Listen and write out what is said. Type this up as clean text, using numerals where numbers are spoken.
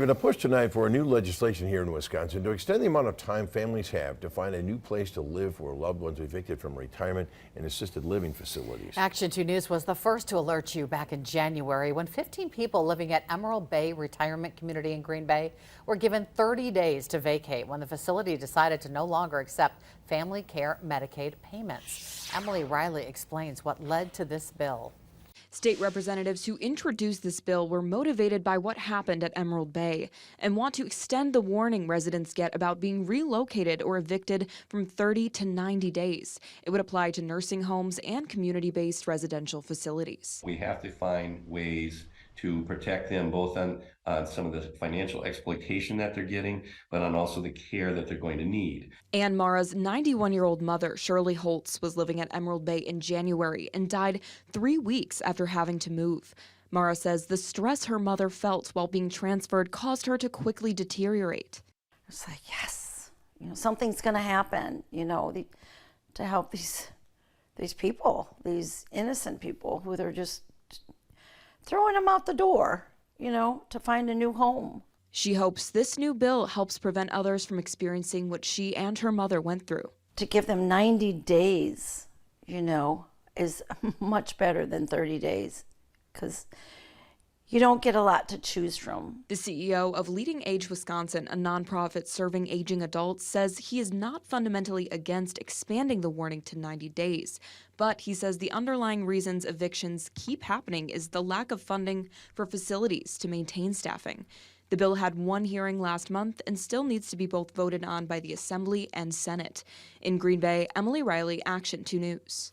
We're going to push tonight for a new legislation here in Wisconsin to extend the amount of time families have to find a new place to live for loved ones evicted from retirement and assisted living facilities. Action 2 News was the first to alert you back in January when 15 people living at Emerald Bay Retirement Community in Green Bay were given 30 days to vacate when the facility decided to no longer accept family care Medicaid payments. Emily Riley explains what led to this bill. State representatives who introduced this bill were motivated by what happened at Emerald Bay and want to extend the warning residents get about being relocated or evicted from 30 to 90 days. It would apply to nursing homes and community-based residential facilities. We have to find ways to protect them both on some of the financial exploitation that they're getting, but on also the care that they're going to need. Ann Mara's 91-year-old mother, Shirley Holtz, was living at Emerald Bay in January and died 3 weeks after having to move. Mara says the stress her mother felt while being transferred caused her to quickly deteriorate. It's like, yes, something's going to happen, to help these people, these innocent people who they're just throwing them out the door, to find a new home. She hopes this new bill helps prevent others from experiencing what she and her mother went through. To give them 90 days, is much better than 30 days because you don't get a lot to choose from. The CEO of Leading Age Wisconsin, a nonprofit serving aging adults, says he is not fundamentally against expanding the warning to 90 days. But he says the underlying reasons evictions keep happening is the lack of funding for facilities to maintain staffing. The bill had one hearing last month and still needs to be both voted on by the Assembly and Senate. In Green Bay, Emily Riley, Action 2 News.